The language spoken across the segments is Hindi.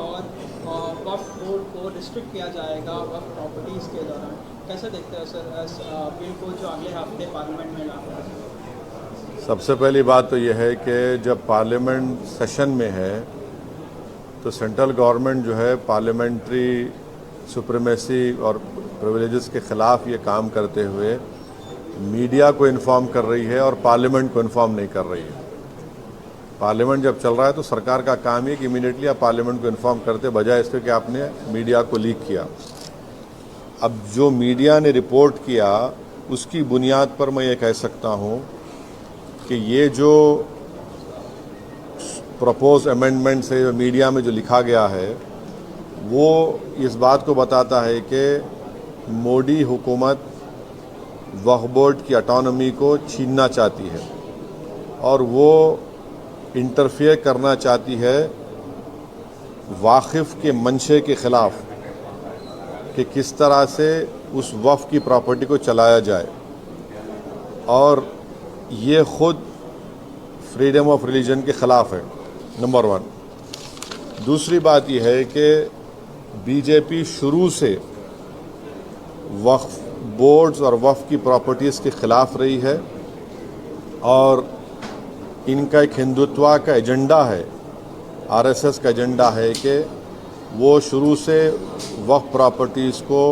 और वक्फ बोर्ड को रिस्ट्रिक्ट किया जाएगा वक्फ प्रॉपर्टीज़ के दौरान। कैसे देखते हैं सर इस बिल को जो अगले हफ्ते पार्लियामेंट में लाना है? सबसे पहली बात तो यह है कि जब पार्लियामेंट सेशन में है तो सेंट्रल गवर्नमेंट जो है पार्लियामेंट्री सुप्रीमेसी और प्रिविलेजेस के ख़िलाफ़ ये काम करते हुए मीडिया को इन्फॉर्म कर रही है और पार्लियामेंट को इन्फॉर्म नहीं कर रही है। पार्लियामेंट जब चल रहा है तो सरकार का काम है कि इमीडिएटली आप पार्लियामेंट को इन्फॉर्म करते, बजाय इसके कि आपने मीडिया को लीक किया। अब जो मीडिया ने रिपोर्ट किया उसकी बुनियाद पर मैं ये कह सकता हूँ कि ये जो प्रपोज अमेंडमेंट से मीडिया में जो लिखा गया है वो इस बात को बताता है कि मोदी हुकूमत वक्फ बोर्ड की ऑटोनॉमी को छीनना चाहती है और वो इंटरफेयर करना चाहती है वाकिफ़ के मंशे के ख़िलाफ़ कि किस तरह से उस वक्फ की प्रॉपर्टी को चलाया जाए, और ये ख़ुद फ्रीडम ऑफ रिलीजन के ख़िलाफ़ है, नंबर 1। दूसरी बात यह है कि बीजेपी शुरू से वक्फ बोर्ड्स और वक्फ की प्रॉपर्टीज़ के ख़िलाफ़ रही है और इनका एक हिंदुत्व का एजेंडा है, आरएसएस का एजेंडा है कि वो शुरू से वक्फ प्रॉपर्टीज़ को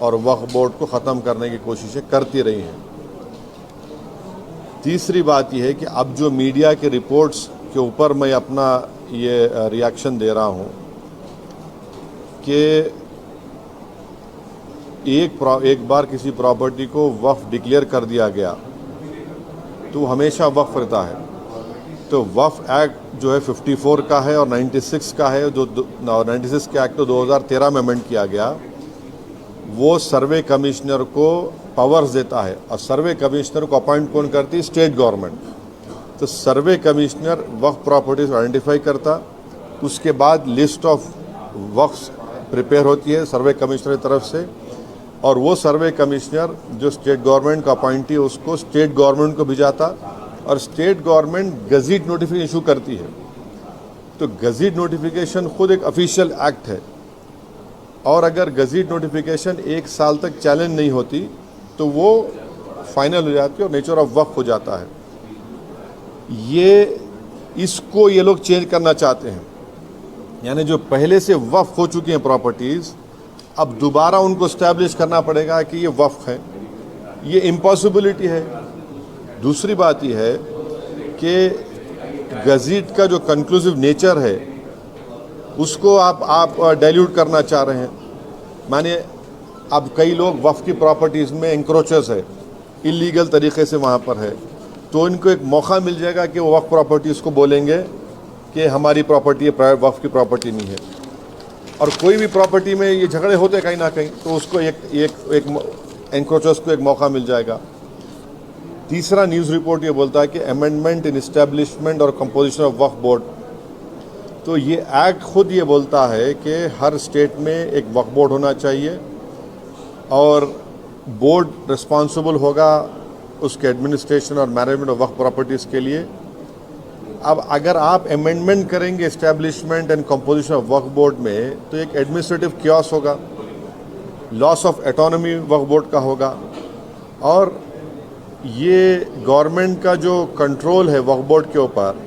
और वक्फ बोर्ड को ख़त्म करने की कोशिशें करती रही हैं। तीसरी बात यह है कि अब जो मीडिया के रिपोर्ट्स के ऊपर मैं अपना ये रिएक्शन दे रहा हूँ कि एक बार किसी प्रॉपर्टी को वक्फ डिक्लेयर कर दिया गया तो हमेशा वक्फ रहता है। तो वक्फ एक्ट जो है 54 का है और 96 का है, जो 96 के एक्ट तो 2013 में अमेंड किया गया। वो सर्वे कमिश्नर को पावर्स देता है और सर्वे कमिश्नर को अपॉइंट कौन करती है? State government. तो सर्वे कमिश्नर वक्फ प्रॉपर्टीज आइडेंटिफाई करता, उसके बाद लिस्ट ऑफ वक्फ प्रिपेयर होती है सर्वे कमिश्नर की तरफ से, और वो सर्वे कमिश्नर जो स्टेट गवर्नमेंट का अपॉइंटी है उसको स्टेट गवर्नमेंट को भिजाता और स्टेट गवर्नमेंट गज़ीट नोटिफिकेशन इशू करती है। तो गज़ीट नोटिफिकेशन खुद एक ऑफिशियल एक्ट है और अगर गज़ीट नोटिफिकेशन 1 साल तक चैलेंज नहीं होती तो वो फाइनल हो जाती है और नेचर ऑफ वक्फ हो जाता है। इसको ये लोग चेंज करना चाहते हैं, यानी जो पहले से वक्फ हो चुकी हैं प्रॉपर्टीज़ अब दोबारा उनको इस्टेब्लिश करना पड़ेगा कि ये वक्फ है। ये इम्पॉसिबिलिटी है। दूसरी बात यह है कि गज़ीट का जो कंक्लूसिव नेचर है उसको आप डाइल्यूट करना चाह रहे हैं। माने अब कई लोग वक्फ की प्रॉपर्टीज़ में इंक्रोचर्स है, इलीगल तरीके से वहाँ पर है, तो इनको एक मौका मिल जाएगा कि वो वक्फ प्रॉपर्टीज़ को बोलेंगे कि हमारी प्रॉपर्टी है, प्राइवेट वक्फ की प्रॉपर्टी नहीं है। और कोई भी प्रॉपर्टी में ये झगड़े होते कहीं ना कहीं, तो उसको एक एंक्रोचर्स को एक मौका मिल जाएगा। तीसरा न्यूज़ रिपोर्ट ये बोलता है कि अमेंडमेंट इन इस्टेब्लिशमेंट और कंपोजिशन ऑफ वक्फ बोर्ड, तो ये एक्ट खुद ये बोलता है कि हर स्टेट में एक वक्फ बोर्ड होना चाहिए और बोर्ड रिस्पॉन्सिबल होगा उसके एडमिनिस्ट्रेशन और मैनेजमेंट ऑफ वक्फ प्रॉपर्टीज़ के लिए। अब अगर आप अमेंडमेंट करेंगे establishment and composition of Waqf board में तो एक एडमिनिस्ट्रेटिव क्योस होगा, loss of autonomy Waqf board का होगा, और ये गवर्नमेंट का जो कंट्रोल है वक्फ बोर्ड के ऊपर